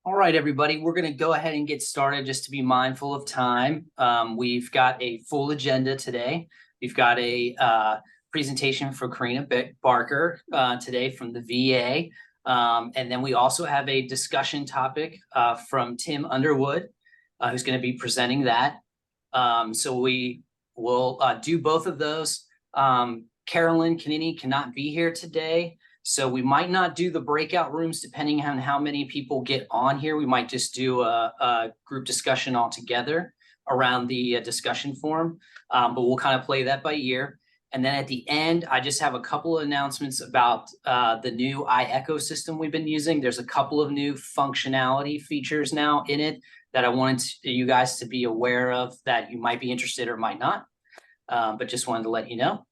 All right, everybody, we're going to go ahead and get started just to be mindful of time. We've got a full agenda today. We've got a presentation for Karina Barker today from the VA. And then we also have a discussion topic from Tim Underwood, who's going to be presenting that. So we will do both of those. Carolyn Canini cannot be here today. So we might not do the breakout rooms depending on how many people get on here. We might just do a group discussion all together around the discussion forum, but we'll kind of play that by ear. And then at the end, I just have a couple of announcements about the new ecosystem we've been using. There's a couple of new functionality features now in it that I wanted you guys to be aware of that you might be interested or might not, but just wanted to let you know.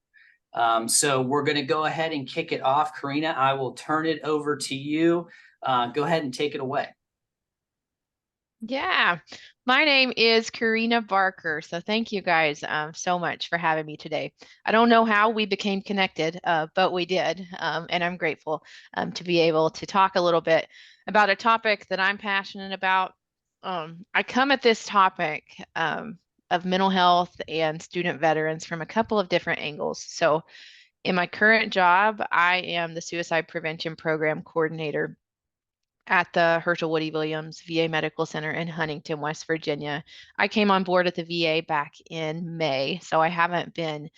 So we're going to go ahead and kick it off. Karina, I will turn it over to you. Go ahead and take it away. Yeah, my name is Karina Barker. So thank you guys so much for having me today. I don't know how we became connected, but we did. And I'm grateful to be able to talk a little bit about a topic that I'm passionate about. I come at this topic of mental health and student veterans from a couple of different angles. So in my current job, I am the suicide prevention program coordinator at the Herschel Woody Williams VA Medical Center in Huntington, West Virginia. I came on board at the VA back in May, so I haven't been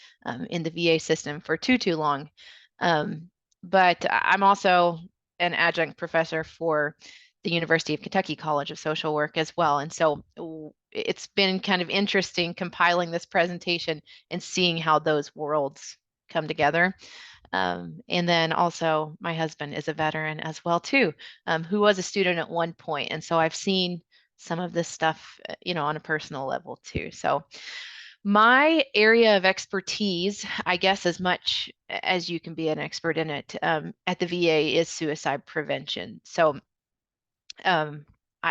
in the VA system for too long. But I'm also an adjunct professor for the University of Kentucky College of Social Work as well. And so it's been kind of interesting compiling this presentation and seeing how those worlds come together. And then also my husband is a veteran as well too, who was a student at one point. And so I've seen some of this stuff, on a personal level too. So my area of expertise, I guess as much as you can be an expert in it, at the VA is suicide prevention. So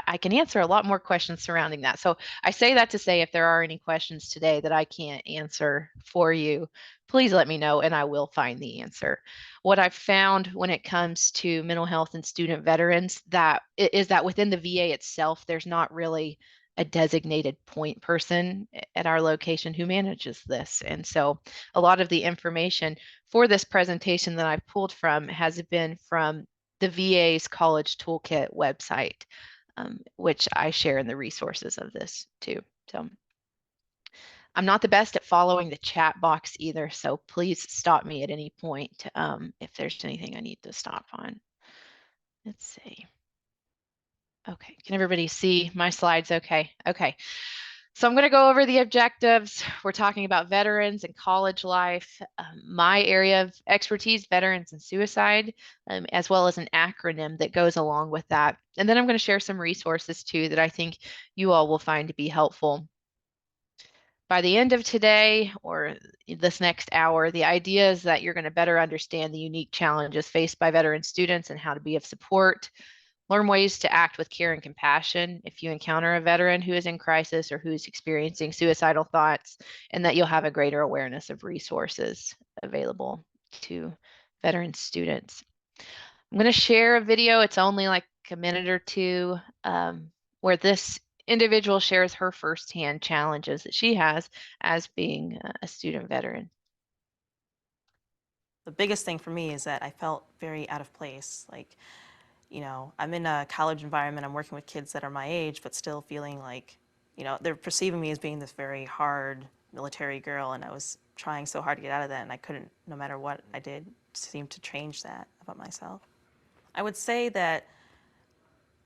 I can answer a lot more questions surrounding that. So I say that to say if there are any questions today that I can't answer for you, please let me know and I will find the answer. What I've found when it comes to mental health and student veterans that is that within the VA itself, there's not really a designated point person at our location who manages this. And so a lot of the information for this presentation that I've pulled from has been from the VA's College Toolkit website, which I share in the resources of this too. So I'm not the best at following the chat box either, so please stop me at any point if there's anything I need to stop on. Let's see. Okay, can everybody see my slides okay? Okay. So I'm going to go over the objectives. We're talking about veterans and college life, my area of expertise, veterans and suicide, as well as an acronym that goes along with that. And then I'm going to share some resources too that I think you all will find to be helpful. By the end of today or this next hour, the idea is that you're going to better understand the unique challenges faced by veteran students and how to be of support. Learn ways to act with care and compassion if you encounter a veteran who is in crisis or who's experiencing suicidal thoughts, and that you'll have a greater awareness of resources available to veteran students. I'm going to share a video. It's only like a minute or two where this individual shares her firsthand challenges that she has as being a student veteran. The biggest thing for me is that I felt very out of place. I'm in a college environment, I'm working with kids that are my age, but still feeling like, they're perceiving me as being this very hard military girl, and I was trying so hard to get out of that, and I couldn't, no matter what I did, seem to change that about myself. I would say that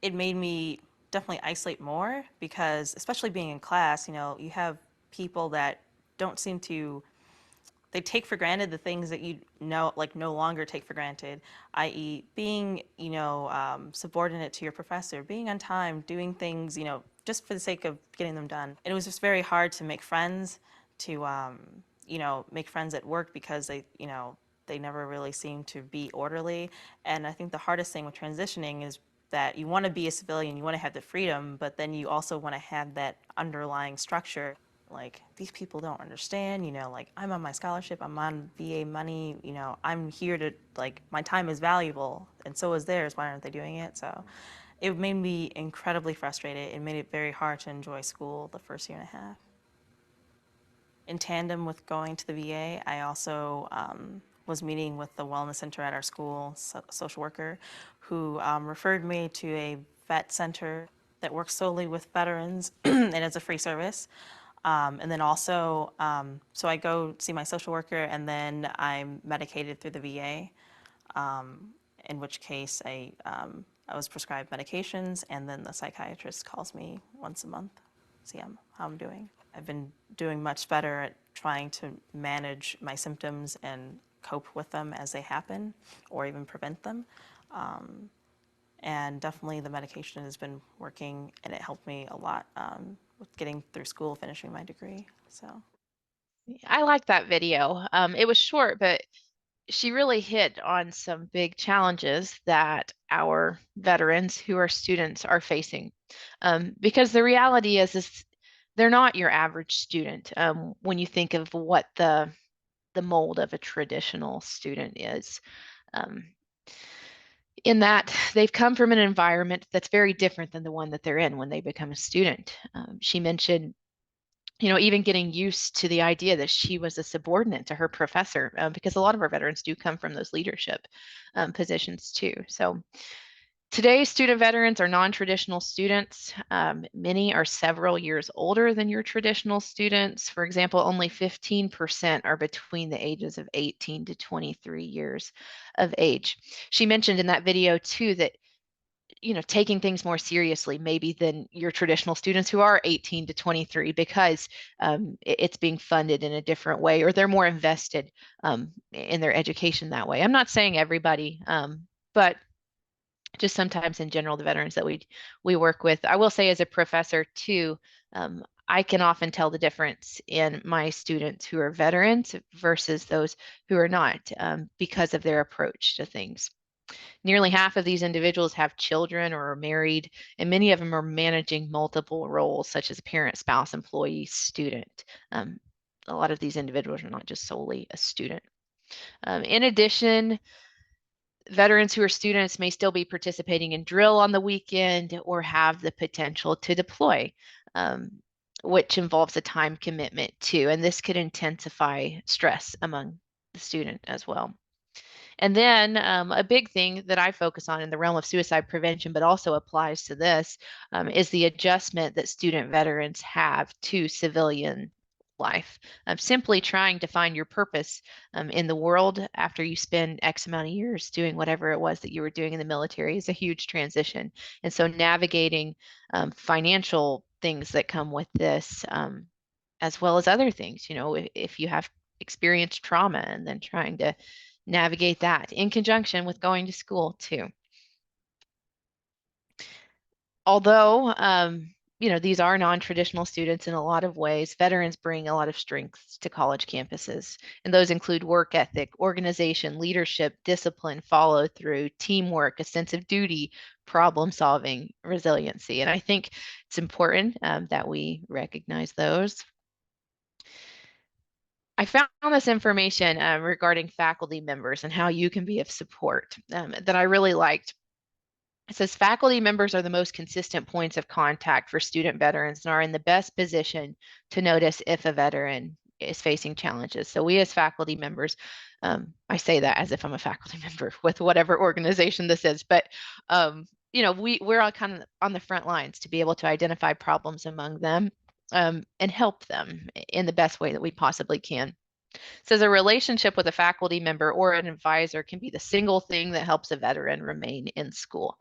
it made me definitely isolate more because, especially being in class, you have people that don't seem to they take for granted the things that no longer take for granted, i.e. being, subordinate to your professor, being on time, doing things, just for the sake of getting them done. And it was just very hard to make friends, to, make friends at work because they never really seem to be orderly. And I think the hardest thing with transitioning is that you want to be a civilian, you want to have the freedom, but then you also want to have that underlying structure. Like, these people don't understand, I'm on my scholarship, I'm on VA money, I'm here to, my time is valuable, and so is theirs, why aren't they doing it? So It made me incredibly frustrated. It made it very hard to enjoy school the first year and a half. In tandem with going to the VA, I also was meeting with the wellness center at our school, social worker, who referred me to a vet center that works solely with veterans and it's a free service. And then also, so I go see my social worker and then I'm medicated through the VA, in which case I was prescribed medications and then the psychiatrist calls me once a month, see how I'm doing. I've been doing much better at trying to manage my symptoms and cope with them as they happen or even prevent them. And definitely the medication has been working and it helped me a lot with getting through school, finishing my degree. So I like that video. It was short, but she really hit on some big challenges that our veterans who are students are facing. Because the reality is they're not your average student when you think of what the mold of a traditional student is. In that they've come from an environment that's very different than the one that they're in when they become a student. She mentioned, even getting used to the idea that she was a subordinate to her professor, because a lot of our veterans do come from those leadership positions too. So today's student veterans are non-traditional students. Many are several years older than your traditional students. For example, only 15% are between the ages of 18 to 23 years of age. She mentioned in that video too that taking things more seriously maybe than your traditional students who are 18 to 23 because it's being funded in a different way or they're more invested in their education that way. I'm not saying everybody, but just sometimes in general, the veterans that we work with. I will say as a professor too, I can often tell the difference in my students who are veterans versus those who are not because of their approach to things. Nearly half of these individuals have children or are married, and many of them are managing multiple roles, such as parent, spouse, employee, student. A lot of these individuals are not just solely a student. In addition, veterans who are students may still be participating in drill on the weekend or have the potential to deploy, which involves a time commitment too, and this could intensify stress among the student as well. And then a big thing that I focus on in the realm of suicide prevention, but also applies to this, is the adjustment that student veterans have to civilian life. Simply trying to find your purpose in the world after you spend X amount of years doing whatever it was that you were doing in the military is a huge transition. And so navigating financial things that come with this, as well as other things, if you have experienced trauma and then trying to navigate that in conjunction with going to school too. Although, these are non-traditional students in a lot of ways, veterans bring a lot of strengths to college campuses. And those include work ethic, organization, leadership, discipline, follow through, teamwork, a sense of duty, problem solving, resiliency. And I think it's important that we recognize those. I found this information regarding faculty members and how you can be of support that I really liked. It says faculty members are the most consistent points of contact for student veterans and are in the best position to notice if a veteran is facing challenges. So we as faculty members, I say that as if I'm a faculty member with whatever organization this is, but we're all kind of on the front lines to be able to identify problems among them and help them in the best way that we possibly can. Says a relationship with a faculty member or an advisor can be the single thing that helps a veteran remain in school.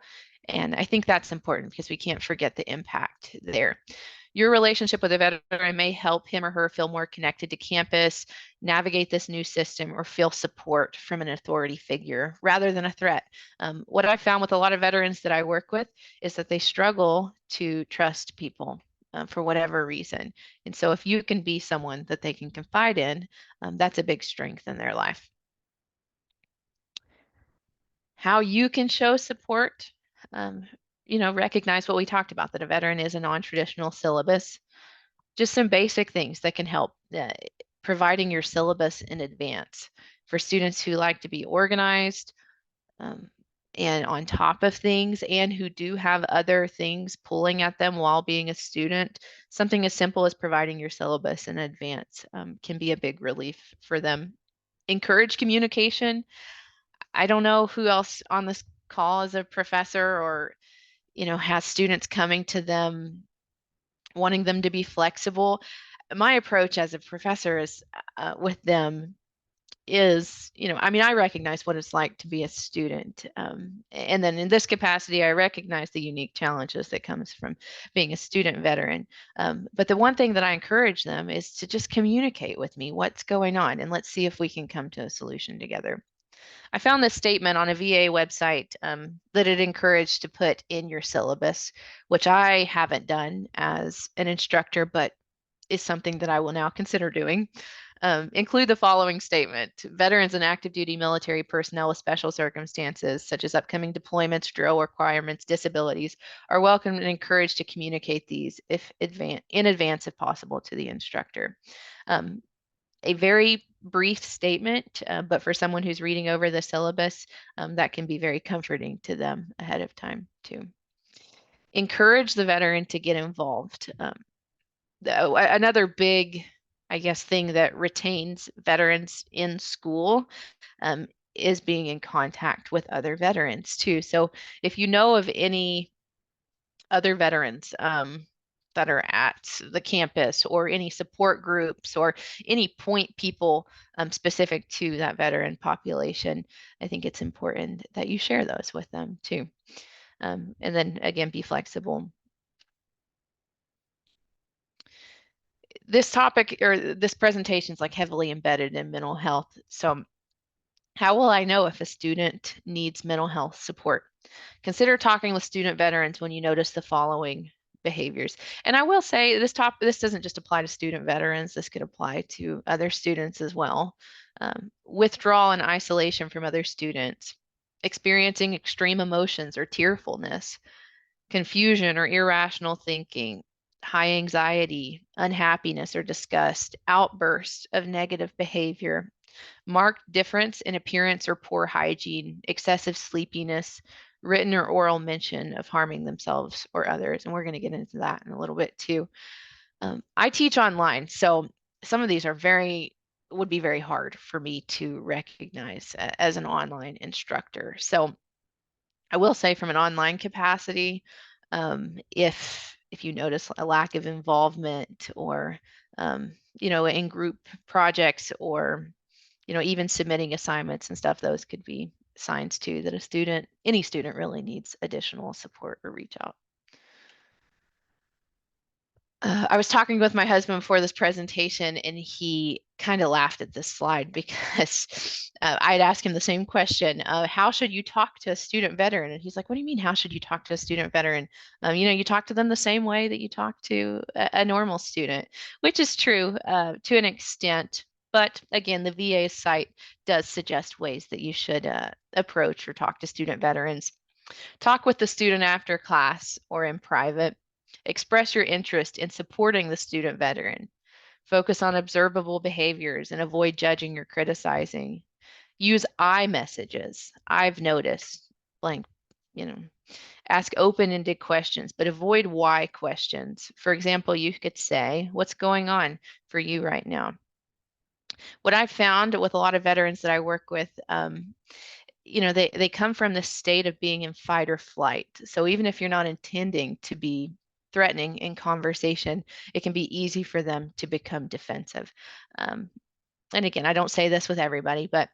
And I think that's important because we can't forget the impact there. Your relationship with a veteran may help him or her feel more connected to campus, navigate this new system, or feel support from an authority figure rather than a threat. What I found with a lot of veterans that I work with is that they struggle to trust people for whatever reason. And so if you can be someone that they can confide in, that's a big strength in their life. How you can show support, recognize what we talked about, that a veteran is a non-traditional syllabus. Just some basic things that can help, providing your syllabus in advance for students who like to be organized and on top of things, and who do have other things pulling at them while being a student, something as simple as providing your syllabus in advance can be a big relief for them. Encourage communication. I don't know who else on this call is a professor or, has students coming to them wanting them to be flexible. My approach as a professor is with them is, I recognize what it's like to be a student. And then in this capacity, I recognize the unique challenges that comes from being a student veteran. But the one thing that I encourage them is to just communicate with me what's going on, and let's see if we can come to a solution together. I found this statement on a VA website that it encouraged to put in your syllabus, which I haven't done as an instructor, but is something that I will now consider doing. Include the following statement: veterans and active duty military personnel with special circumstances, such as upcoming deployments, drill requirements, disabilities, are welcome and encouraged to communicate these in advance if possible to the instructor. A very brief statement, but for someone who's reading over the syllabus, that can be very comforting to them ahead of time too. Encourage the veteran to get involved. Another big, I guess, thing that retains veterans in school is being in contact with other veterans too. So if you know of any other veterans that are at the campus, or any support groups, or any point people specific to that veteran population, I think it's important that you share those with them too. And then again, be flexible. This topic, or this presentation, is like heavily embedded in mental health. So how will I know if a student needs mental health support? Consider talking with student veterans when you notice the following behaviors. And I will say this doesn't just apply to student veterans, this could apply to other students as well. Withdrawal and isolation from other students, experiencing extreme emotions or tearfulness, confusion or irrational thinking, high anxiety, unhappiness or disgust, outbursts of negative behavior, marked difference in appearance or poor hygiene, excessive sleepiness, written or oral mention of harming themselves or others. And we're going to get into that in a little bit too. I teach online, so some of these would be very hard for me to recognize as an online instructor. So I will say, from an online capacity, if you notice a lack of involvement, or in group projects, or even submitting assignments and stuff, those could be signs too that any student really needs additional support or reach out. I was talking with my husband before this presentation, and he kind of laughed at this slide because I'd asked him the same question. How should you talk to a student veteran? And he's like, what do you mean, how should you talk to a student veteran? You talk to them the same way that you talk to a normal student, which is true to an extent. But again, the VA site does suggest ways that you should approach or talk to student veterans. Talk with the student after class or in private. Express your interest in supporting the student veteran. Focus on observable behaviors and avoid judging or criticizing. Use I messages. I've noticed, blank, ask open-ended questions, but avoid why questions. For example, you could say, what's going on for you right now? What I've found with a lot of veterans that I work with, they come from this state of being in fight or flight. So even if you're not intending to be threatening in conversation, it can be easy for them to become defensive. And again, I don't say this with everybody, but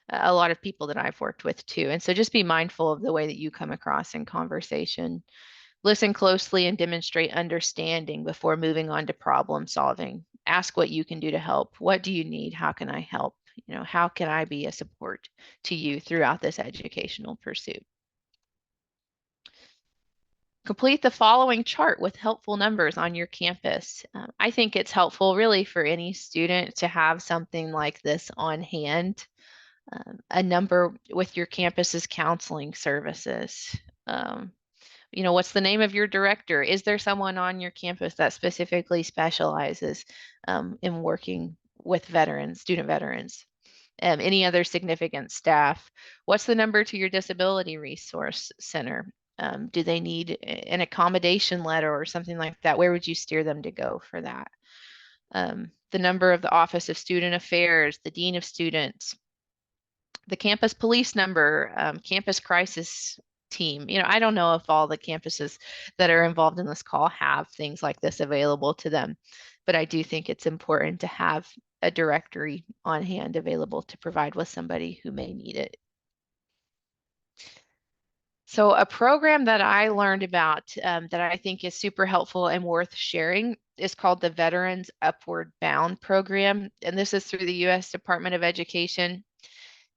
a lot of people that I've worked with too. And so just be mindful of the way that you come across in conversation. Listen closely and demonstrate understanding before moving on to problem solving. Ask what you can do to help. What do you need? How can I help? How can I be a support to you throughout this educational pursuit? Complete the following chart with helpful numbers on your campus. I think it's helpful really for any student to have something like this on hand. A number with your campus's counseling services. What's the name of your director? Is there someone on your campus that specifically specializes in working with veterans, student veterans? Any other significant staff? What's the number to your disability resource center? Do they need an accommodation letter or something like that? Where would you steer them to go for that? The number of the Office of Student Affairs, the Dean of Students, the campus police number, campus crisis team. I don't know if all the campuses that are involved in this call have things like this available to them, but I do think it's important to have a directory on hand available to provide with somebody who may need it. So a program that I learned about that I think is super helpful and worth sharing is called the Veterans Upward Bound Program. And this is through the U.S. Department of Education.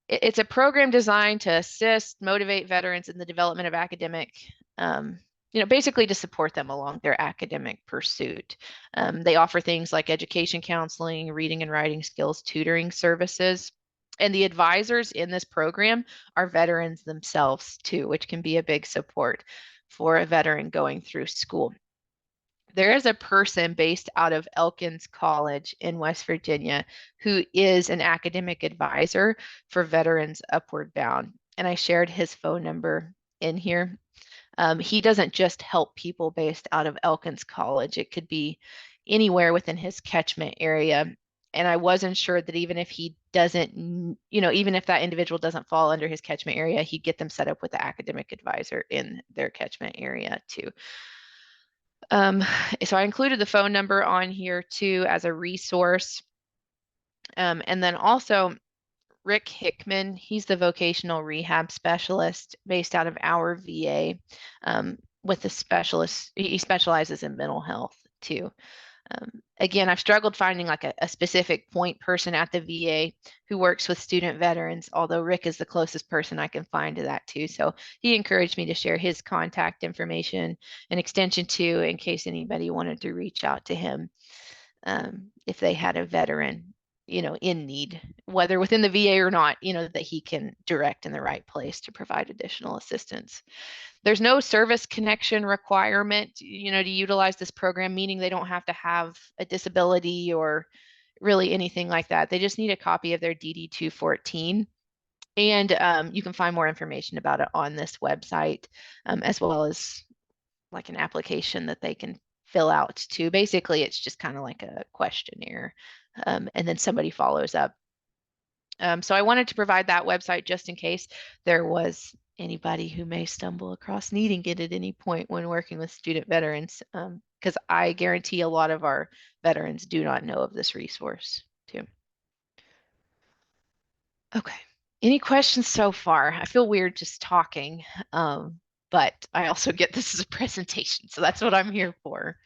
It's a program designed to assist, motivate veterans in the development of academic, basically to support them along their academic pursuit. They offer things like education counseling, reading and writing skills, tutoring services. And the advisors in this program are veterans themselves too, which can be a big support for a veteran going through school. There is a person based out of Elkins College in West Virginia who is an academic advisor for Veterans Upward Bound. And I shared his phone number in here. He doesn't just help people based out of Elkins College. It could be anywhere within his catchment area. And I wasn't sure that even if he doesn't, even if that individual doesn't fall under his catchment area, he'd get them set up with the academic advisor in their catchment area too. So I included the phone number on here too as a resource. And then also Rick Hickman, he's the vocational rehab specialist based out of our VA with the specialist. He specializes in mental health too. Again, I've struggled finding like a specific point person at the VA who works with student veterans, although Rick is the closest person I can find to that too. So he encouraged me to share his contact information and extension too, in case anybody wanted to reach out to him if they had a veteran, in need, whether within the VA or not, that he can direct in the right place to provide additional assistance. There's no service connection requirement, to utilize this program, meaning they don't have to have a disability or really anything like that. They just need a copy of their DD 214. And you can find more information about it on this website, as well as like an application that they can fill out too. Basically, it's just kind of like a questionnaire, and then somebody follows up. So I wanted to provide that website just in case there was anybody who may stumble across needing it at any point when working with student veterans, because I guarantee a lot of our veterans do not know of this resource too. Okay, any questions so far? I feel weird just talking, but I also get this as a presentation, so that's what I'm here for.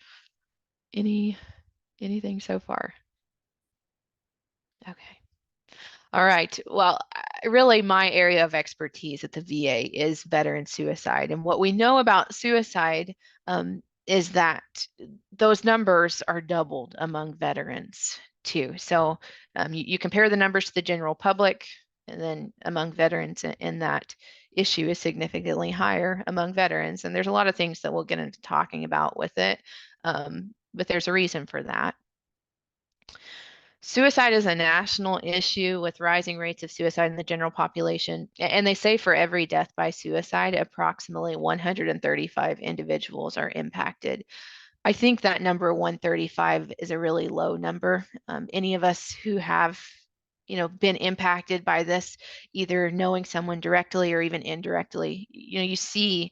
Anything so far? Okay. All right. Well, really my area of expertise at the VA is veteran suicide. And what we know about suicide is that those numbers are doubled among veterans too. So you compare the numbers to the general public, and then among veterans, and that issue is significantly higher among veterans. And there's a lot of things that we'll get into talking about with it, but there's a reason for that. Suicide is a national issue with rising rates of suicide in the general population. And they say for every death by suicide, approximately 135 individuals are impacted. I think that number 135 is a really low number. Any of us who have, been impacted by this, either knowing someone directly or even indirectly, you see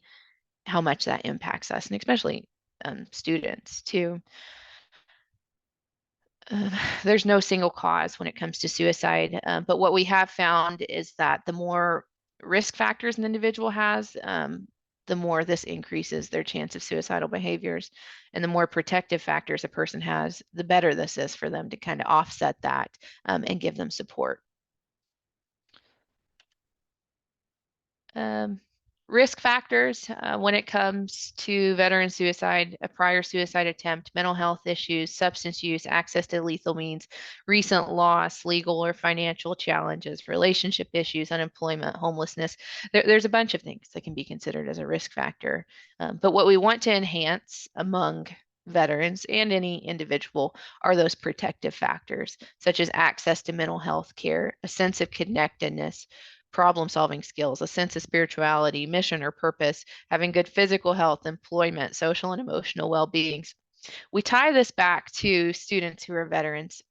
how much that impacts us, and especially students too. There's no single cause when it comes to suicide, but what we have found is that the more risk factors an individual has, the more this increases their chance of suicidal behaviors, and the more protective factors a person has, the better this is for them to kind of offset that and give them support. Risk factors when it comes to veteran suicide: a prior suicide attempt, mental health issues, substance use, access to lethal means, recent loss, legal or financial challenges, relationship issues, unemployment, homelessness. There's a bunch of things that can be considered as a risk factor. But what we want to enhance among veterans and any individual are those protective factors, such as access to mental health care, a sense of connectedness, problem-solving skills, a sense of spirituality, mission or purpose, having good physical health, employment, social and emotional well-being. We tie this back to students who are veterans.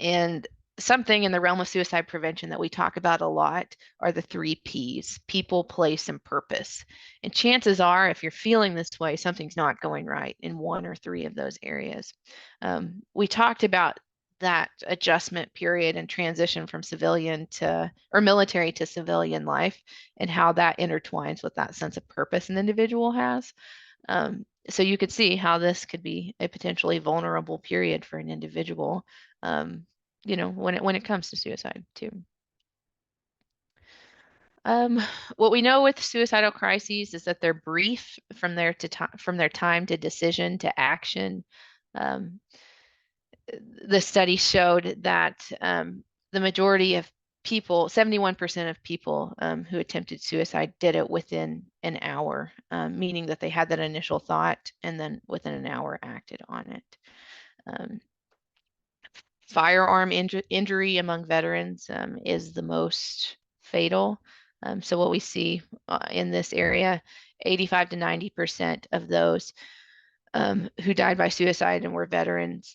And something in the realm of suicide prevention that we talk about a lot are the 3 Ps: people, place, and purpose. And chances are, if you're feeling this way, something's not going right in 1 or 3 of those areas. We talked about that adjustment period and transition from civilian to, or military to civilian life, and how that intertwines with that sense of purpose an individual has. So you could see how this could be a potentially vulnerable period for an individual, when it comes to suicide too. What we know with suicidal crises is that they're brief from their time to decision to action. The study showed that the majority of people, 71% of people who attempted suicide did it within an hour, meaning that they had that initial thought and then within an hour acted on it. Firearm injury among veterans is the most fatal. So what we see in this area, 85 to 90% of those who died by suicide and were veterans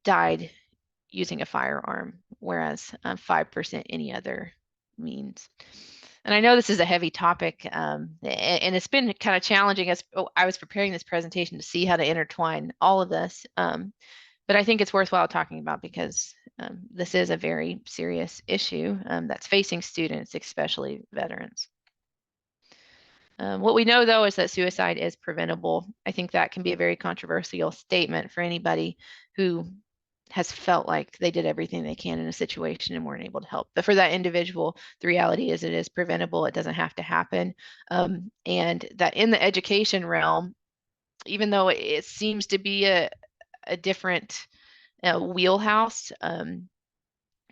died using a firearm, whereas 5% any other means. And I know this is a heavy topic, and it's been kind of challenging as I was preparing this presentation to see how to intertwine all of this. But I think it's worthwhile talking about because this is a very serious issue that's facing students, especially veterans. What we know, though, is that suicide is preventable. I think that can be a very controversial statement for anybody who has felt like they did everything they can in a situation and weren't able to help. But for that individual, the reality is it is preventable. It doesn't have to happen. And that in the education realm, even though it seems to be a different wheelhouse,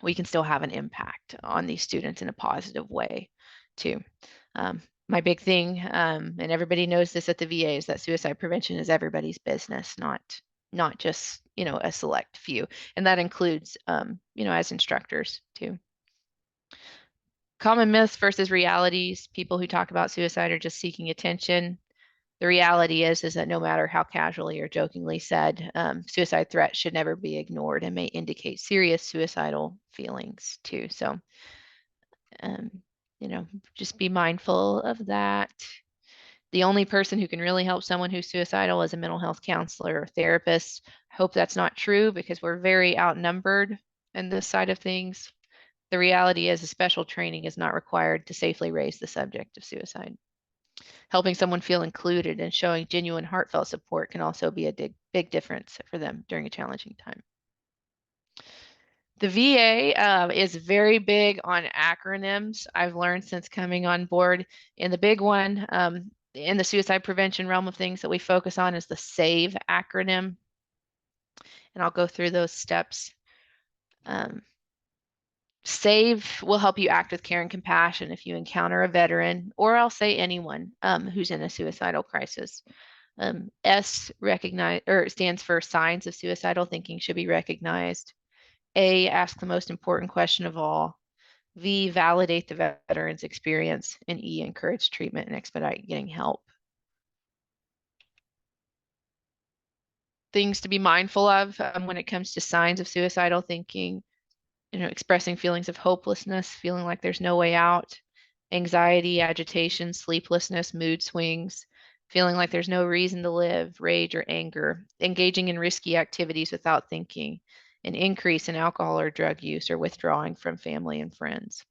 we can still have an impact on these students in a positive way too. My big thing, and everybody knows this at the VA, is that suicide prevention is everybody's business, not just a select few, and that includes as instructors too. Common myths versus realities. People who talk about suicide are just seeking attention. The reality is that no matter how casually or jokingly said, suicide threats should never be ignored and may indicate serious suicidal feelings too. So, just be mindful of that. The only person who can really help someone who's suicidal is a mental health counselor or therapist. I hope that's not true because we're very outnumbered in this side of things. The reality is a special training is not required to safely raise the subject of suicide. Helping someone feel included and showing genuine heartfelt support can also be a big difference for them during a challenging time. The VA is very big on acronyms. I've learned since coming on board. And the big one in the suicide prevention realm of things that we focus on is the SAVE acronym. And I'll go through those steps. SAVE will help you act with care and compassion if you encounter a veteran, or I'll say anyone who's in a suicidal crisis. S stands for signs of suicidal thinking should be recognized. A, ask the most important question of all. V, validate the veteran's experience. And E, encourage treatment and expedite getting help. Things to be mindful of when it comes to signs of suicidal thinking. Expressing feelings of hopelessness, feeling like there's no way out, anxiety, agitation, sleeplessness, mood swings, feeling like there's no reason to live, rage or anger, engaging in risky activities without thinking, an increase in alcohol or drug use, or withdrawing from family and friends.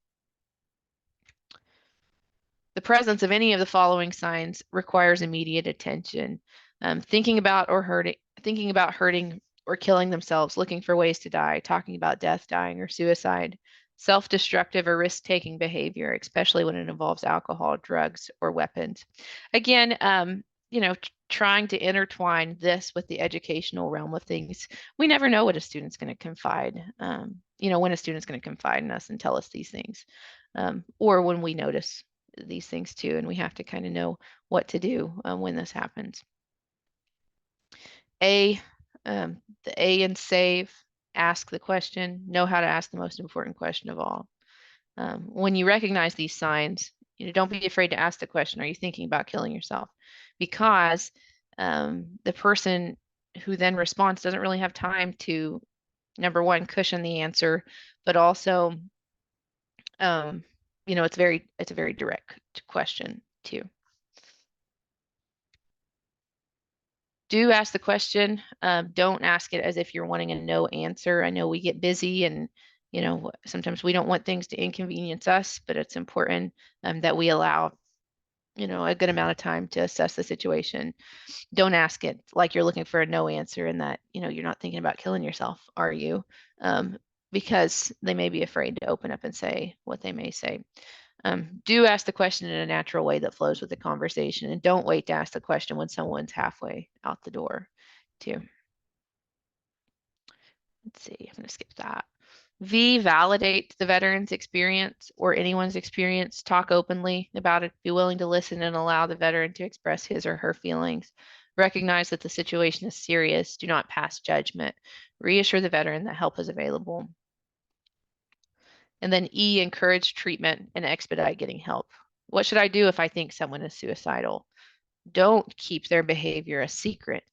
The presence of any of the following signs requires immediate attention. Thinking about hurting or killing themselves, looking for ways to die, talking about death, dying, or suicide, self-destructive or risk-taking behavior, especially when it involves alcohol, drugs, or weapons. Again, trying to intertwine this with the educational realm of things. We never know what a student's going to confide, when a student's going to confide in us and tell us these things, or when we notice these things too, and we have to kind of know what to do when this happens. A, the A in save, ask the question, know how to ask the most important question of all. When you recognize these signs, don't be afraid to ask the question, are you thinking about killing yourself? Because the person who then responds doesn't really have time to, number one, cushion the answer, but also, it's a very direct question too. Do ask the question. Don't ask it as if you're wanting a no answer. I know we get busy and, sometimes we don't want things to inconvenience us, but it's important that we allow, a good amount of time to assess the situation. Don't ask it like you're looking for a no answer and that, you're not thinking about killing yourself, are you? Because they may be afraid to open up and say what they may say. Do ask the question in a natural way that flows with the conversation, and don't wait to ask the question when someone's halfway out the door too. Let's see, I'm going to skip that. V, validate the veteran's experience or anyone's experience. Talk openly about it. Be willing to listen and allow the veteran to express his or her feelings. Recognize that the situation is serious. Do not pass judgment. Reassure the veteran that help is available. And then E, encourage treatment and expedite getting help. What should I do if I think someone is suicidal? Don't keep their behavior a secret.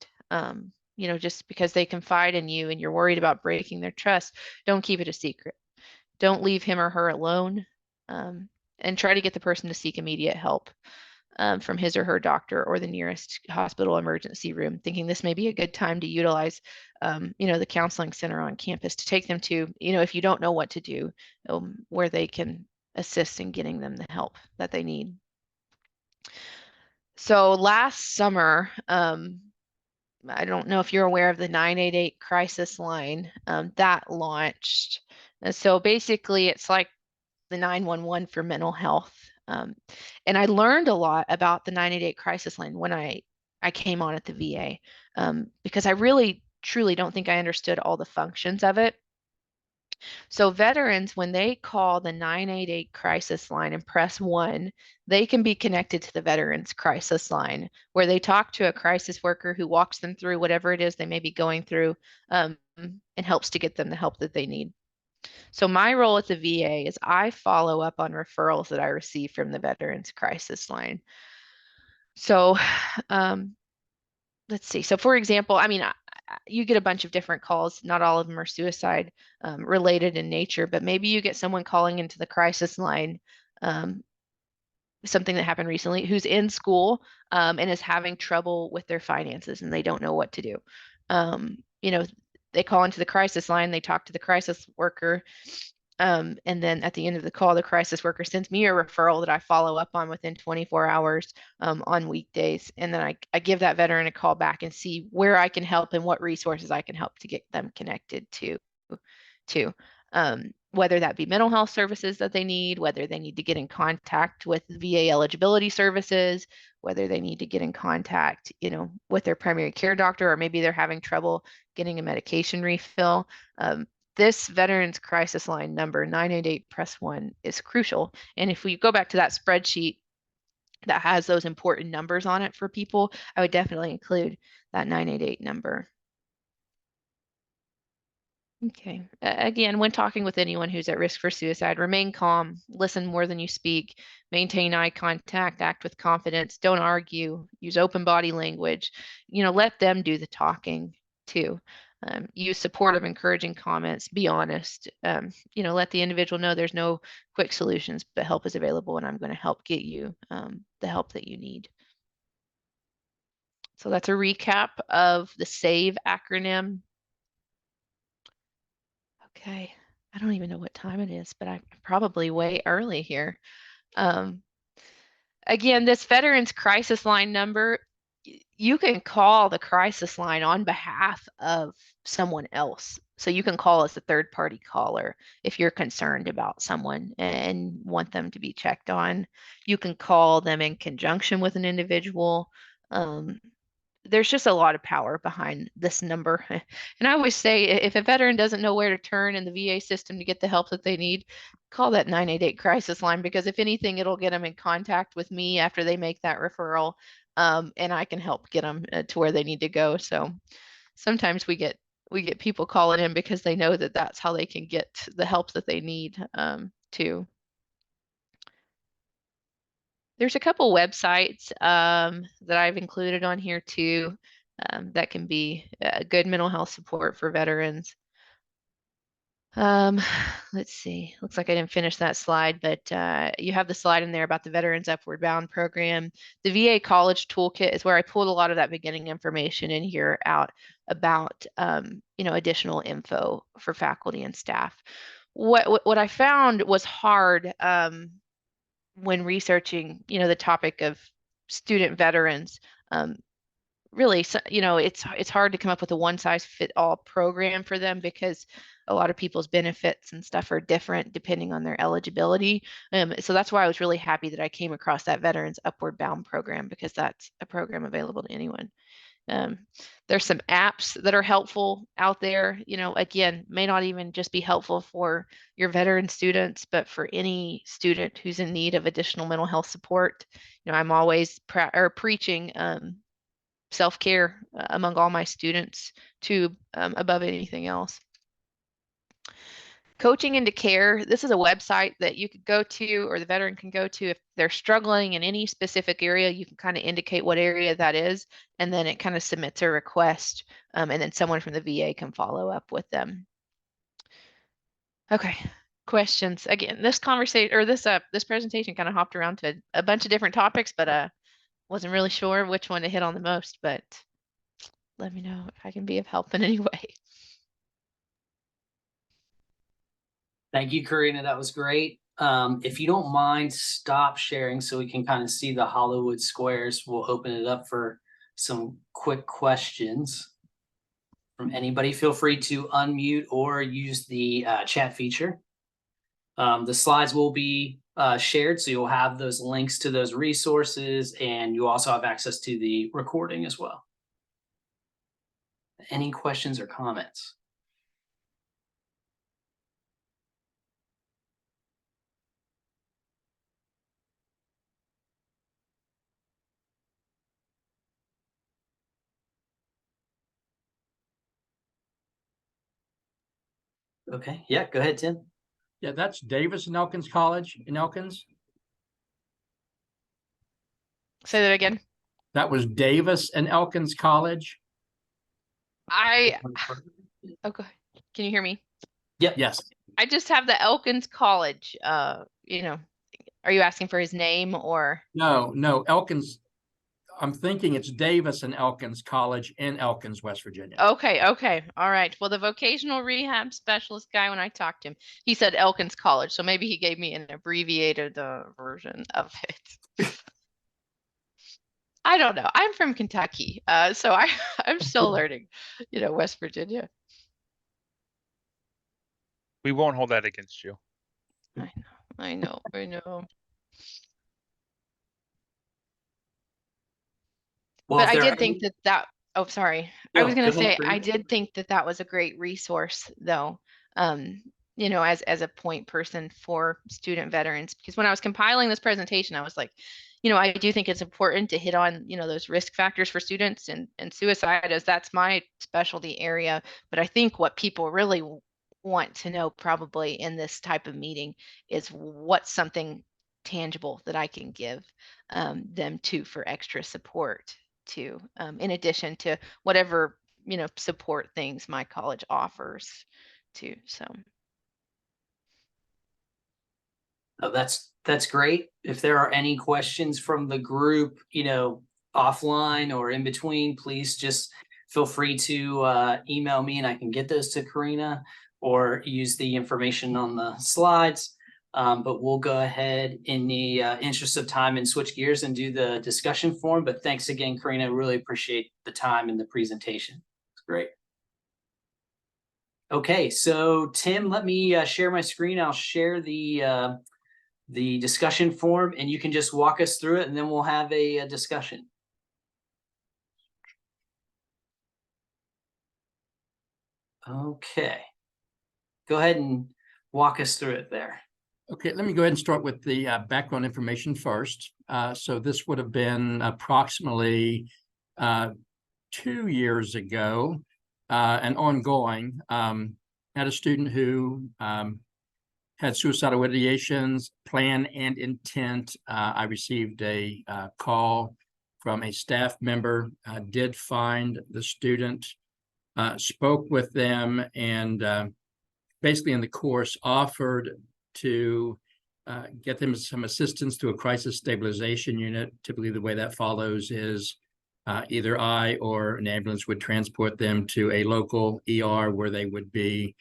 Just because they confide in you and you're worried about breaking their trust, don't keep it a secret. Don't leave him or her alone, and try to get the person to seek immediate help from his or her doctor or the nearest hospital emergency room, thinking this may be a good time to utilize, the counseling center on campus to take them to, if you don't know what to do, where they can assist in getting them the help that they need. So last summer, I don't know if you're aware of the 988 crisis line that launched. And so basically, it's like the 911 for mental health. And I learned a lot about the 988 crisis line when I came on at the VA, because I really, truly don't think I understood all the functions of it. So veterans, when they call the 988 crisis line and press 1, they can be connected to the veterans crisis line, where they talk to a crisis worker who walks them through whatever it is they may be going through, and helps to get them the help that they need. So my role at the VA is I follow up on referrals that I receive from the veterans crisis line. So let's see. So for example, you get a bunch of different calls. Not all of them are suicide related in nature, but maybe you get someone calling into the crisis line, something that happened recently, who's in school and is having trouble with their finances and they don't know what to do. They call into the crisis line, they talk to the crisis worker, and then at the end of the call, the crisis worker sends me a referral that I follow up on within 24 hours on weekdays. And then I give that veteran a call back and see where I can help and what resources I can help to get them connected to whether that be mental health services that they need, whether they need to get in contact with VA eligibility services, whether they need to get in contact, with their primary care doctor, or maybe they're having trouble getting a medication refill. This Veterans Crisis Line number 988 press 1 is crucial. And if we go back to that spreadsheet that has those important numbers on it for people, I would definitely include that 988 number. Okay. Again, when talking with anyone who's at risk for suicide, remain calm, listen more than you speak, maintain eye contact, act with confidence, don't argue, use open body language, let them do the talking too. Use supportive, encouraging comments, be honest, let the individual know there's no quick solutions, but help is available and I'm going to help get you the help that you need. So that's a recap of the SAVE acronym. Okay, I don't even know what time it is, but I'm probably way early here. Again, this Veterans Crisis Line number, you can call the crisis line on behalf of someone else. So you can call as a third-party caller if you're concerned about someone and want them to be checked on. You can call them in conjunction with an individual. There's just a lot of power behind this number. And I always say, if a veteran doesn't know where to turn in the VA system to get the help that they need, call that 988 crisis line, because if anything, it'll get them in contact with me after they make that referral, and I can help get them to where they need to go. So sometimes we get people calling in because they know that that's how they can get the help that they need too. There's a couple websites that I've included on here too that can be good mental health support for veterans. Let's see. Looks like I didn't finish that slide, but you have the slide in there about the Veterans Upward Bound program. The VA College Toolkit is where I pulled a lot of that beginning information in here out about additional info for faculty and staff. What I found was hard when researching, the topic of student veterans. Really, it's hard to come up with a one-size-fit-all program for them because a lot of people's benefits and stuff are different depending on their eligibility. So that's why I was really happy that I came across that Veterans Upward Bound program, because that's a program available to anyone. There's some apps that are helpful out there, again, may not even just be helpful for your veteran students, but for any student who's in need of additional mental health support. I'm always preaching self-care among all my students too, above anything else. Coaching into Care, this is a website that you could go to, or the veteran can go to if they're struggling in any specific area. You can kind of indicate what area that is, and then it kind of submits a request, and then someone from the VA can follow up with them. Okay, questions. Again, this conversation, or this presentation kind of hopped around to a bunch of different topics, but wasn't really sure which one to hit on the most, but let me know if I can be of help in any way. Thank you, Karina. That was great. If you don't mind, stop sharing so we can kind of see the Hollywood squares. We'll open it up for some quick questions from anybody. Feel free to unmute or use the chat feature. The slides will be shared, so you'll have those links to those resources, and you also have access to the recording as well. Any questions or comments? Okay, yeah, go ahead, Tim. Yeah, that's Davis and Elkins College in Elkins. Say that again. That was Davis and Elkins College. Okay. Can you hear me? Yep. Yes. I just have the Elkins College. Are you asking for his name or? No, Elkins. I'm thinking it's Davis and Elkins College in Elkins, West Virginia. Okay. All right. Well, the vocational rehab specialist guy, when I talked to him, he said Elkins College. So maybe he gave me an abbreviated version of it. I don't know. I'm from Kentucky. So I'm still learning, West Virginia. We won't hold that against you. I know. Well, but I did think that, oh, sorry. I was going to say, I ahead. did think that was a great resource though. As a point person for student veterans, because when I was compiling this presentation, I was like, I do think it's important to hit on, those risk factors for students and suicide, as that's my specialty area. But I think what people really want to know probably in this type of meeting is what's something tangible that I can give them for extra support too, in addition to whatever, support things my college offers too. So. Oh, that's great. If there are any questions from the group, offline or in between, please just feel free to email me and I can get those to Karina, or use the information on the slides. But we'll go ahead in the interest of time and switch gears and do the discussion forum. But thanks again, Karina. Really appreciate the time and the presentation. It's great. Okay, so Tim, let me share my screen. I'll share the discussion forum, and you can just walk us through it, and then we'll have a discussion. Okay. Go ahead and walk us through it there. Okay, let me go ahead and start with the background information first. So this would have been approximately 2 years ago. and ongoing. Had a student who had suicidal ideations, plan and intent. I received a call from a staff member, did find the student, spoke with them, and basically in the course offered to get them some assistance to a crisis stabilization unit. Typically the way that follows is either I or an ambulance would transport them to a local ER where they would be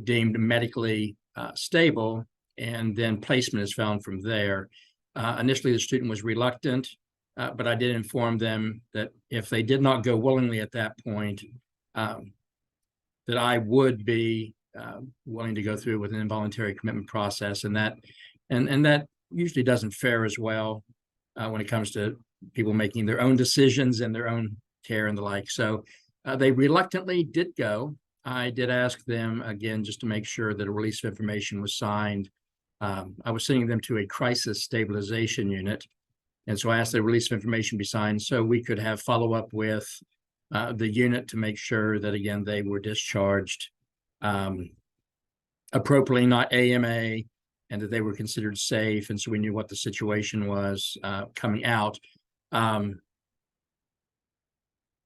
deemed medically stable, and then placement is found from there. Initially, the student was reluctant, but I did inform them that if they did not go willingly at that point, that I would be willing to go through with an involuntary commitment process, and that usually doesn't fare as well when it comes to people making their own decisions and their own care and the like. So they reluctantly did go. I did ask them again just to make sure that a release of information was signed. I was sending them to a crisis stabilization unit, and so I asked that a release of information be signed so we could have follow-up with the unit to make sure that, again, they were discharged appropriately, not AMA, and that they were considered safe, and so we knew what the situation was coming out.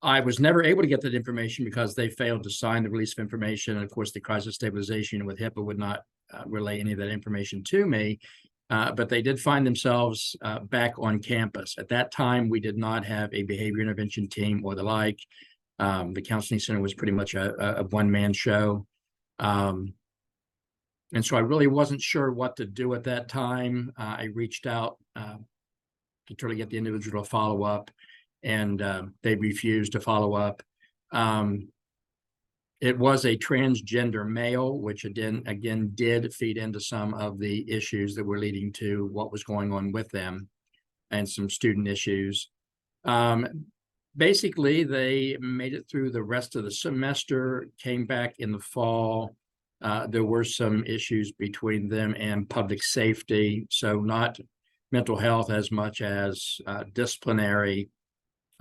I was never able to get that information because they failed to sign the release of information, and of course the crisis stabilization unit with HIPAA would not relay any of that information to me, but they did find themselves back on campus. At that time, we did not have a behavior intervention team or the like. The counseling center was pretty much a one-man show. And so I really wasn't sure what to do at that time. I reached out to try to get the individual to follow up, and they refused to follow up. It was a transgender male, which again did feed into some of the issues that were leading to what was going on with them and some student issues. Basically, they made it through the rest of the semester, came back in the fall. There were some issues between them and public safety, so not mental health as much as disciplinary,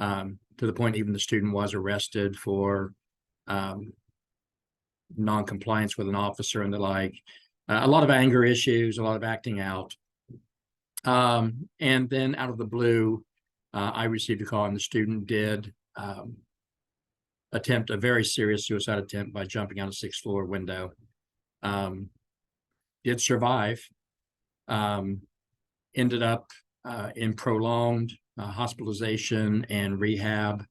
to the point even the student was arrested for non-compliance with an officer and the like. A lot of anger issues, a lot of acting out. And then out of the blue, I received a call, and the student did attempt a very serious suicide attempt by jumping out a 6th floor window. Did survive, ended up in prolonged hospitalization and rehab,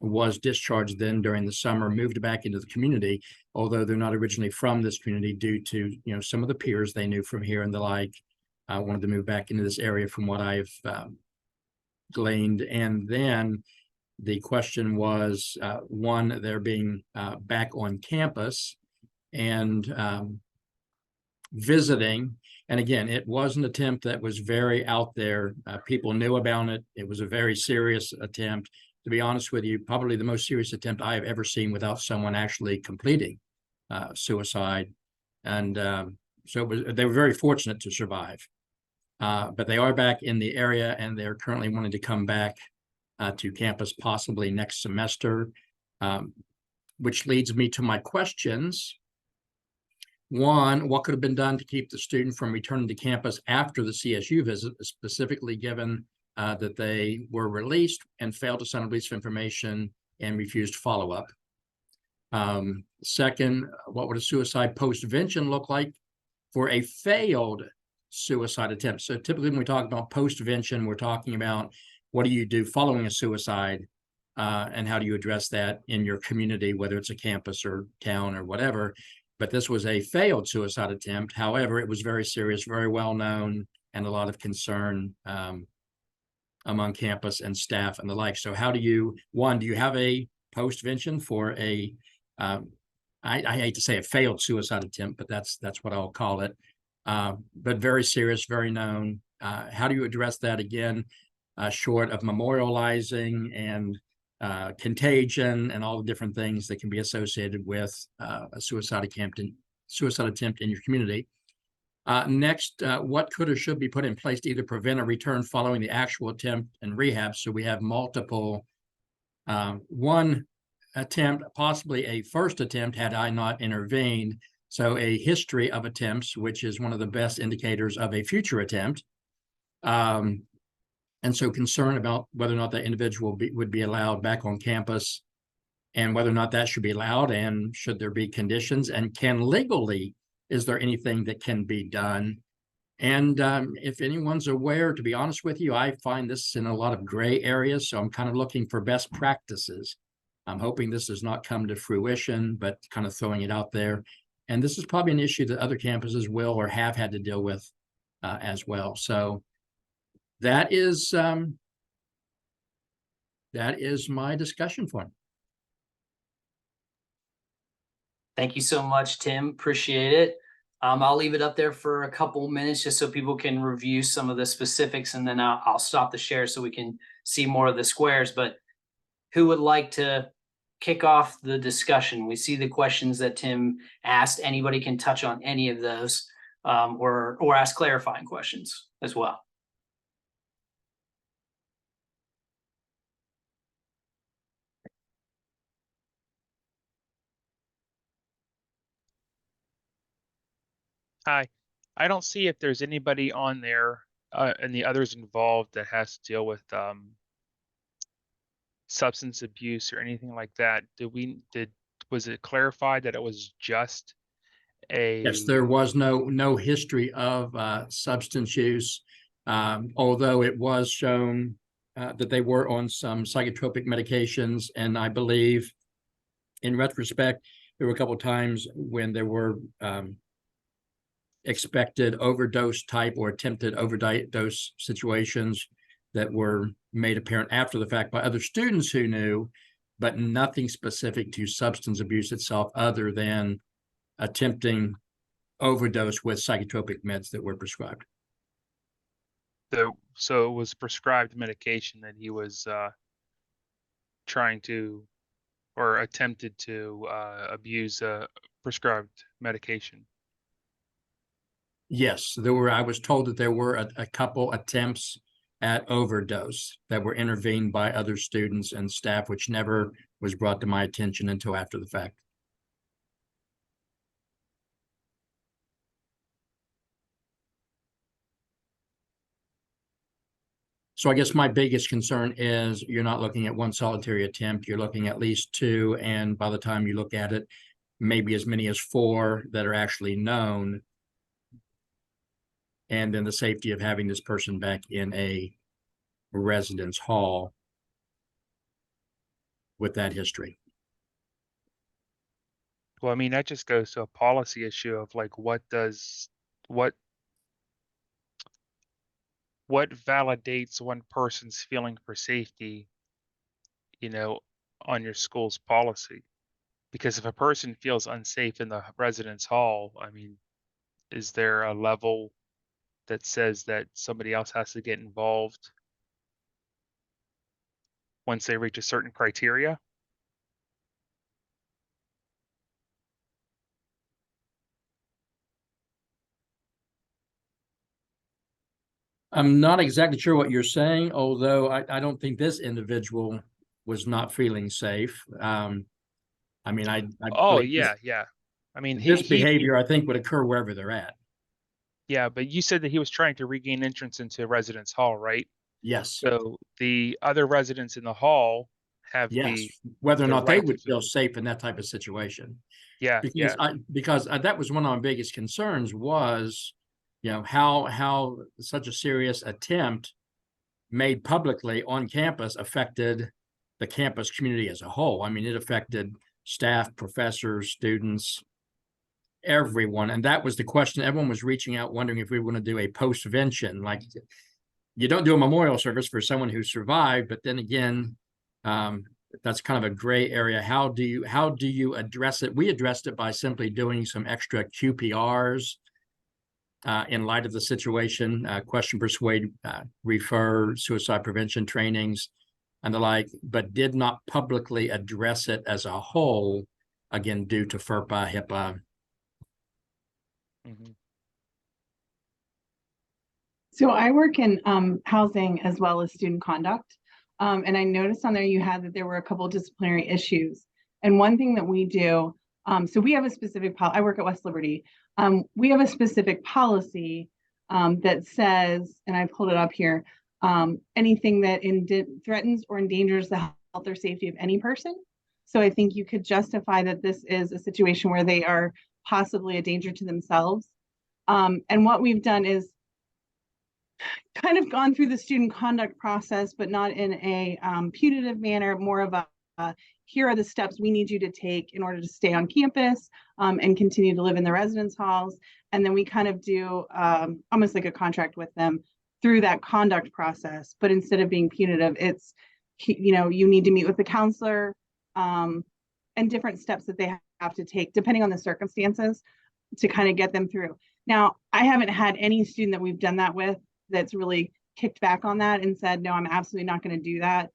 was discharged then during the summer, moved back into the community, although they're not originally from this community due to, some of the peers they knew from here and the like. I wanted to move back into this area from what I've gleaned. And then the question was, one, they're being back on campus and visiting. And again, it was an attempt that was very out there. People knew about it. It was a very serious attempt. To be honest with you, probably the most serious attempt I have ever seen without someone actually completing suicide. And so they were very fortunate to survive. But they are back in the area, and they're currently wanting to come back to campus possibly next semester, which leads me to my questions. One, what could have been done to keep the student from returning to campus after the CSU visit, specifically given that they were released and failed to sign a release of information and refused follow-up? Second, what would a suicide postvention look like for a failed suicide attempt? So typically when we talk about postvention, we're talking about what do you do following a suicide, and how do you address that in your community, whether it's a campus or town or whatever. But this was a failed suicide attempt. However, it was very serious, very well known, and a lot of concern among campus and staff and the like. So how do you, one, do you have a postvention for a, I hate to say a failed suicide attempt, but that's what I'll call it. But very serious, very known. How do you address that again, short of memorializing and contagion and all the different things that can be associated with a suicide attempt in your community? Next, what could or should be put in place to either prevent a return following the actual attempt and rehab? So we have multiple. One, attempt, possibly a first attempt had I not intervened. So a history of attempts, which is one of the best indicators of a future attempt. And so concern about whether or not that individual would be allowed back on campus, and whether or not that should be allowed, and should there be conditions, and is there anything that can be done? And if anyone's aware, to be honest with you, I find this in a lot of gray areas, so I'm kind of looking for best practices. I'm hoping this does not come to fruition, but kind of throwing it out there. And this is probably an issue that other campuses will or have had to deal with as well. So that is my discussion point. Thank you so much, Tim. Appreciate it. I'll leave it up there for a couple minutes just so people can review some of the specifics, and then I'll stop the share so we can see more of the squares. But who would like to kick off the discussion? We see the questions that Tim asked. Anybody can touch on any of those, or ask clarifying questions as well. Hi, I don't see if there's anybody on there and the others involved that has to deal with substance abuse or anything like that. Was it clarified that it was just Yes, there was no history of substance use, although it was shown that they were on some psychotropic medications, and I believe, in retrospect, there were a couple of times when there were expected overdose type or attempted overdose situations that were made apparent after the fact by other students who knew, but nothing specific to substance abuse itself other than attempting overdose with psychotropic meds that were prescribed. So it was prescribed medication that he was trying to or attempted to abuse prescribed medication. Yes, I was told that there were a couple attempts at overdose that were intervened by other students and staff, which never was brought to my attention until after the fact. So I guess my biggest concern is you're not looking at one solitary attempt, you're looking at least two, and by the time you look at it, maybe as many as 4 that are actually known. And then the safety of having this person back in a residence hall with that history. Well, I mean, that just goes to a policy issue of like, what validates one person's feeling for safety, on your school's policy. Because if a person feels unsafe in the residence hall, I mean, is there a level that says that somebody else has to get involved once they reach a certain criteria? I'm not exactly sure what you're saying, although I don't think this individual was not feeling safe. I mean, I Oh, believe yeah. I mean, this behavior, I think, would occur wherever they're at. Yeah, but you said that he was trying to regain entrance into residence hall, right? Yes. So the other residents in the hall have Yes, whether or the not they right would to- feel safe in that type of situation. Yeah, Because that was one of my biggest concerns was, how such a serious attempt made publicly on campus affected the campus community as a whole. I mean, it affected staff, professors, students, everyone. And that was the question. Everyone was reaching out, wondering if we were going to do a postvention. Like, you don't do a memorial service for someone who survived, but then again, that's kind of a gray area. How do you address it? We addressed it by simply doing some extra QPRs in light of the situation, question, persuade, refer, suicide prevention trainings and the like, but did not publicly address it as a whole, again, due to FERPA, HIPAA. Mhm. So I work in housing as well as student conduct. And I noticed on there you had that there were a couple of disciplinary issues. And one thing that we do, so we have a specific, I work at West Liberty. We have a specific policy that says, and I pulled it up here, anything that threatens or endangers the health or safety of any person. So I think you could justify that this is a situation where they are possibly a danger to themselves. And what we've done is kind of gone through the student conduct process, but not in a punitive manner, more of a here are the steps we need you to take in order to stay on campus and continue to live in the residence halls. And then we kind of do almost like a contract with them through that conduct process. But instead of being punitive, it's, you know, you need to meet with the counselor and different steps that they have to take depending on the circumstances to kind of get them through. Now, I haven't had any student that we've done that with that's really kicked back on that and said, no, I'm absolutely not going to do that.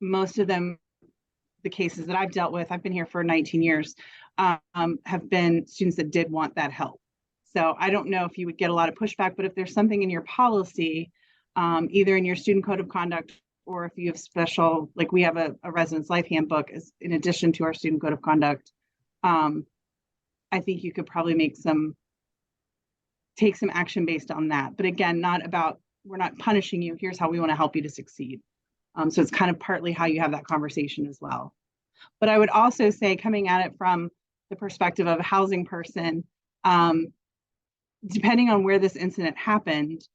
Most of them, the cases that I've dealt with, I've been here for 19 years, have been students that did want that help. So I don't know if you would get a lot of pushback, but if there's something in your policy, either in your student code of conduct, or if you have special, like we have a residence life handbook as in addition to our student code of conduct, I think you could probably take some action based on that. But again, not about, we're not punishing you. Here's how we want to help you to succeed. So it's kind of partly how you have that conversation as well. But I would also say, coming at it from the perspective of a housing person, depending on where this incident happened,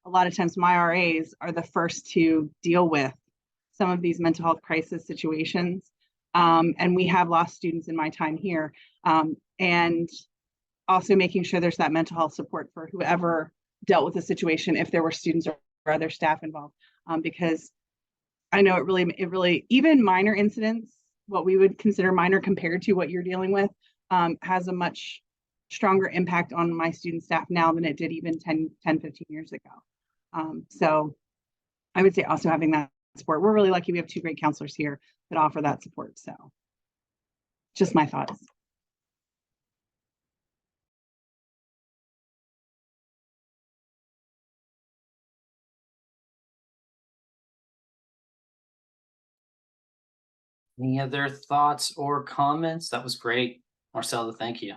a lot of times my RAs are the first to deal with some of these mental health crisis situations. And we have lost students in my time here. And also making sure there's that mental health support for whoever dealt with the situation, if there were students or other staff involved, because I know it really, even minor incidents, what we would consider minor compared to what you're dealing with, has a much stronger impact on my student staff now than it did even 10, 15 years ago. So I would say also having that support. We're really lucky we have two great counselors here that offer that support. So just my thoughts. Any other thoughts or comments? That was great, Marcella. Thank you.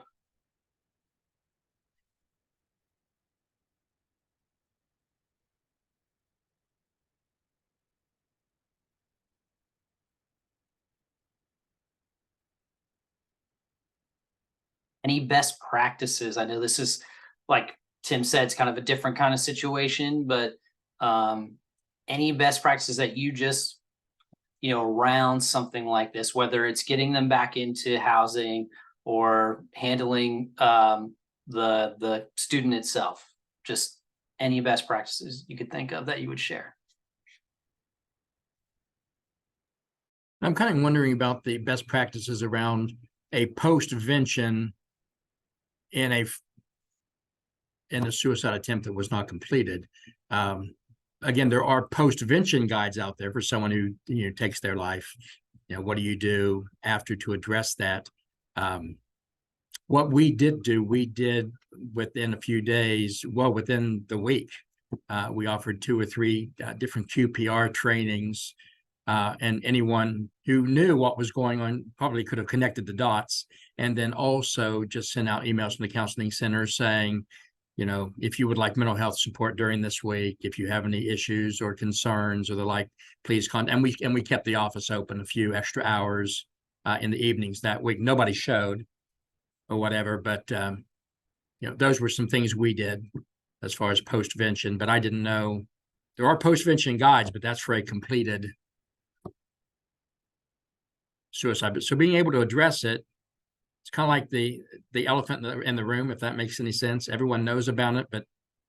Any best practices? I know this is, like Tim said, it's kind of a different kind of situation, but any best practices that you just, you know, around something like this, whether it's getting them back into housing or handling the student itself, just any best practices you could think of that you would share. I'm kind of wondering about the best practices around a post-vention in a suicide attempt that was not completed. Again, there are post-vention guides out there for someone who, you know, takes their life. You know, what do you do after to address that? What we did do, we did within a few days, well, within the week, we offered 2 or 3 different QPR trainings, and anyone who knew what was going on probably could have connected the dots, and then also just sent out emails from the counseling center saying, you know, if you would like mental health support during this week, if you have any issues or concerns or the like, please contact. And we kept the office open a few extra hours in the evenings that week. Nobody showed or whatever, but you know, those were some things we did as far as post-vention. But I didn't know there are post-vention guides, but that's for a completed suicide. But so being able to address it, it's kind of like the elephant in the room, if that makes any sense. Everyone knows about it, but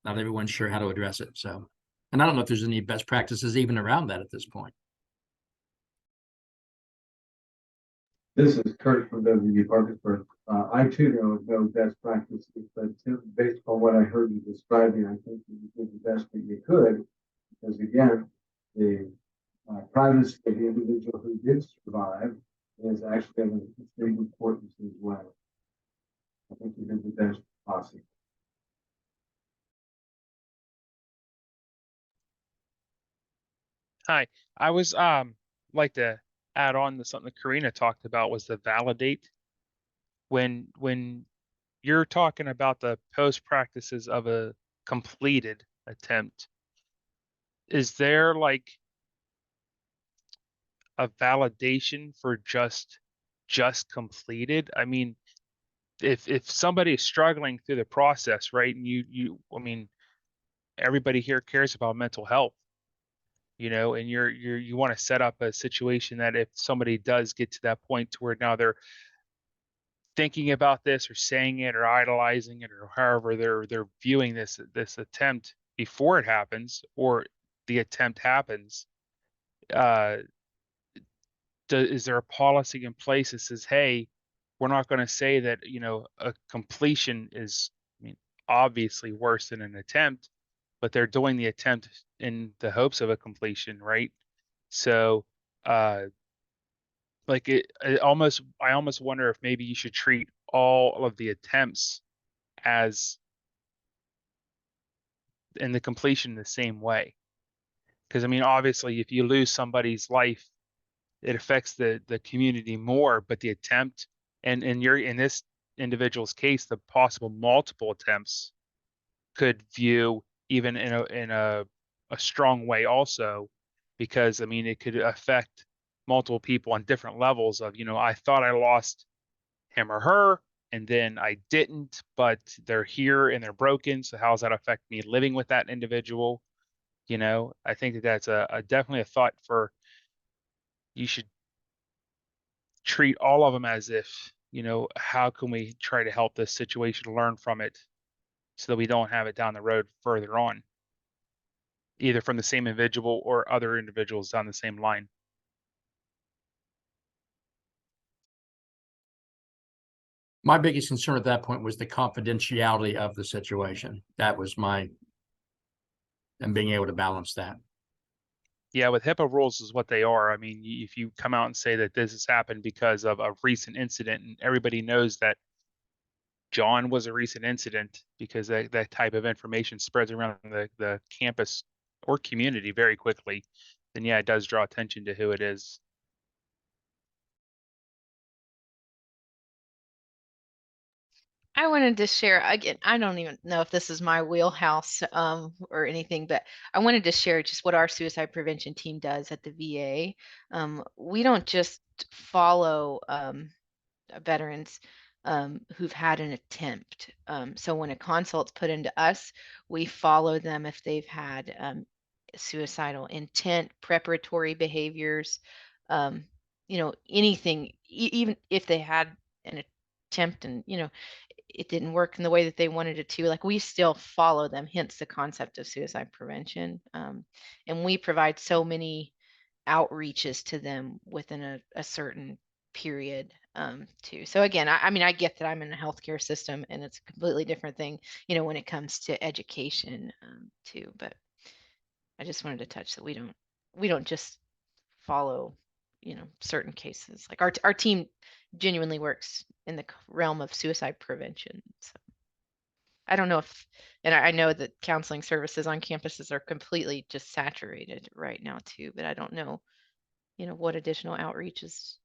not everyone's sure how to address it. So, and I don't know if there's any best practices even around that at this point. This is Kurt from WV Parkersburg. I too know of no best practices, but based on what I heard you describing, I think you did the best that you could, because again, the privacy of the individual who did survive is actually of extreme importance as well. I think you did the best possible. Hi, I was like to add on to something that Karina talked about was the validate. When you're talking about the post practices of a completed attempt, is there like a validation for just completed? I mean, if somebody is struggling through the process, right, and I mean, everybody here cares about mental health, you know, and you want to set up a situation that if somebody does get to that point to where now they're thinking about this or saying it or idolizing it or however they're viewing this attempt before it happens or the attempt happens, uh is there a policy in place that says, hey, we're not going to say that, you know, a completion is, I mean, obviously worse than an attempt, but they're doing the attempt in the hopes of a completion, right? So like I almost wonder if maybe you should treat all of the attempts as in the completion the same way. Because I mean, obviously, if you lose somebody's life, it affects the community more. But the attempt, and in this individual's case, the possible multiple attempts could view even in a strong way also, because I mean, it could affect multiple people on different levels of, you know, I thought I lost him or her, and then I didn't, but they're here and they're broken. So how does that affect me living with that individual? You know, I think that that's a definitely a thought for, you should treat all of them as if, you know, how can we try to help this situation, learn from it so that we don't have it down the road further on, either from the same individual or other individuals down the same line. My biggest concern at that point was the confidentiality of the situation. That was and being able to balance that. Yeah, with HIPAA rules is what they are. I mean, if you come out and say that this has happened because of a recent incident, and everybody knows that John was a recent incident, because that type of information spreads around the campus or community very quickly, then yeah, it does draw attention to who it is. I wanted to share again. I don't even know if this is my wheelhouse or anything, but I wanted to share just what our suicide prevention team does at the VA. We don't just follow veterans who've had an attempt. So when a consult's put into us, we follow them if they've had suicidal intent, preparatory behaviors, you know, anything, even if they had an attempt and, you know, it didn't work in the way that they wanted it to, like we still follow them, hence the concept of suicide prevention. And we provide so many outreaches to them within a certain period too. So again, I mean, I get that I'm in a healthcare system and it's a completely different thing, you know, when it comes to education too. But I just wanted to touch that we don't just follow, you know, certain cases. Like our team genuinely works in the realm of suicide prevention. So I don't know if, and I know that counseling services on campuses are completely just saturated right now too, but I don't know, you know, what additional outreach is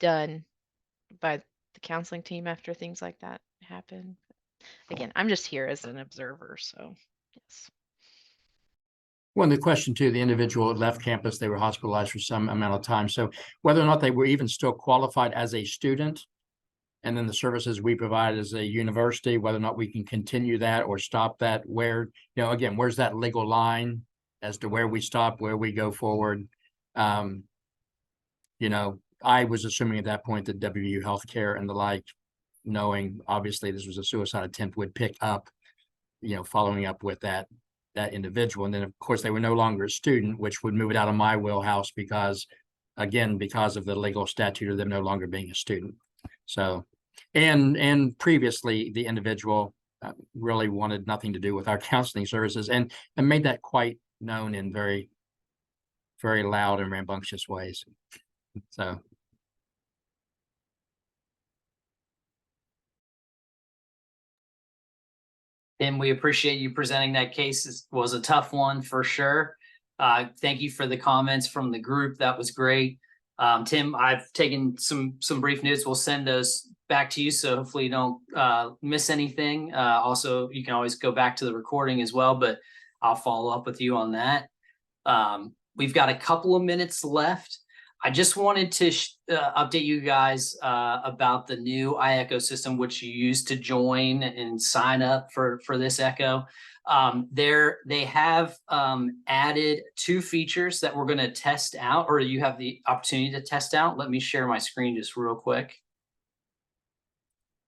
done by the counseling team after things like that happen. Again, I'm just here as an observer, so yes. Well, the question too, the individual had left campus, they were hospitalized for some amount of time. So whether or not they were even still qualified as a student, and then the services we provide as a university, whether or not we can continue that or stop that, where, you know, again, where's that legal line as to where we stop, where we go forward? You know, I was assuming at that point that WVU Healthcare and the like, knowing obviously this was a suicide attempt, would pick up, you know, following up with that individual. And then of course they were no longer a student, which would move it out of my wheelhouse because, again, because of the legal statute of them no longer being a student. So, and previously the individual really wanted nothing to do with our counseling services and made that quite known in very, very loud and rambunctious ways. So. Tim, we appreciate you presenting that case. It was a tough one for sure. Thank you for the comments from the group. That was great. Tim, I've taken some brief notes. We'll send those back to you, so hopefully you don't miss anything. Also, you can always go back to the recording as well, but I'll follow up with you on that. We've got a couple of minutes left. I just wanted to update you guys about the new iEcho system, which you use to join and sign up for this Echo. They have added 2 features that we're going to test out, or you have the opportunity to test out. Let me share my screen just real quick.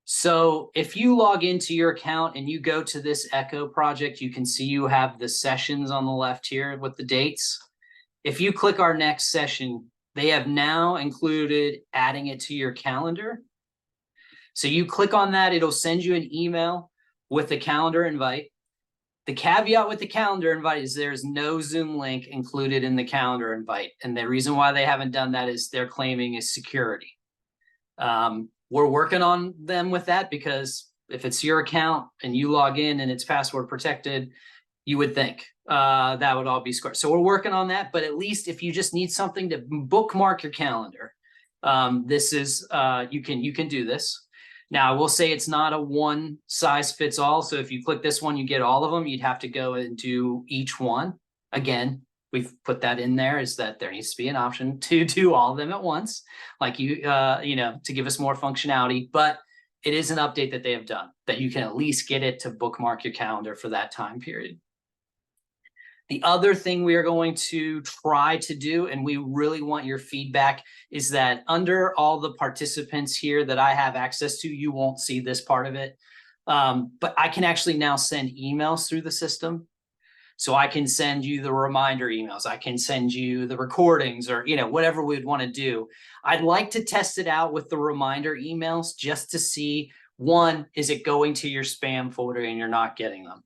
So if you log into your account and you go to this Echo project, you can see you have the sessions on the left here with the dates. If you click our next session, they have now included adding it to your calendar. So you click on that, it'll send you an email with the calendar invite. The caveat with the calendar invite is there's no Zoom link included in the calendar invite. And the reason why they haven't done that is they're claiming is security. We're working on them with that, because if it's your account and you log in and it's password protected, you would think that would all be square. So we're working on that, but at least if you just need something to bookmark your calendar, this is, you can do this. Now, I will say it's not a one size fits all. So if you click this one, you get all of them. You'd have to go and do each one. Again, we've put that in there, is that there needs to be an option to do all of them at once, like you know, to give us more functionality. But it is an update that they have done, that you can at least get it to bookmark your calendar for that time period. The other thing we are going to try to do, and we really want your feedback, is that under all the participants here that I have access to, you won't see this part of it. But I can actually now send emails through the system. So I can send you the reminder emails. I can send you the recordings, or, you know, whatever we'd want to do. I'd like to test it out with the reminder emails just to see, 1, is it going to your spam folder and you're not getting them?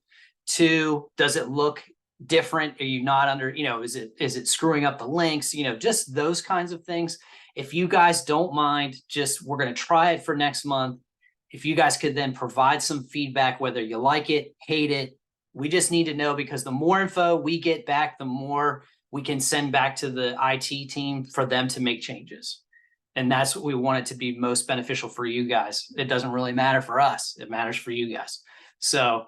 2, does it look different? Are you not under, you know, is it screwing up the links? You know, just those kinds of things. If you guys don't mind, we're going to try it for next month. If you guys could then provide some feedback, whether you like it, hate it, we just need to know, because the more info we get back, the more we can send back to the IT team for them to make changes. And that's what we want it to be most beneficial for you guys. It doesn't really matter for us. It matters for you guys. So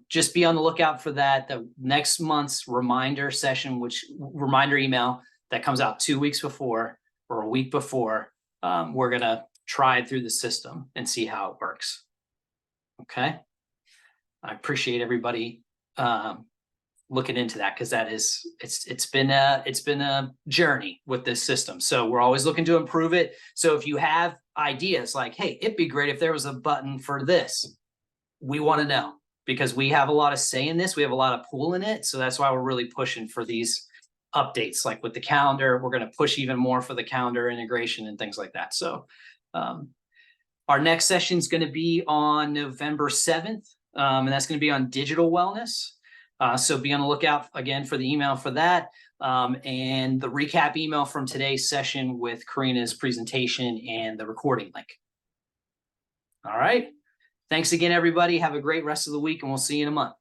just be on the lookout for that. The next month's reminder session, which reminder email that comes out 2 weeks before or a week before, we're going to try it through the system and see how it works. Okay. I appreciate everybody looking into that, because that is, it's been a journey with this system. So we're always looking to improve it. So if you have ideas like, hey, it'd be great if there was a button for this, we want to know, because we have a lot of say in this. We have a lot of pull in it. So that's why we're really pushing for these updates. Like with the calendar, we're going to push even more for the calendar integration and things like that. So our next session is going to be on November 7th. And that's going to be on digital wellness. So be on the lookout again for the email for that. And the recap email from today's session with Karina's presentation and the recording link. All right. Thanks again, everybody. Have a great rest of the week, and we'll see you in a month.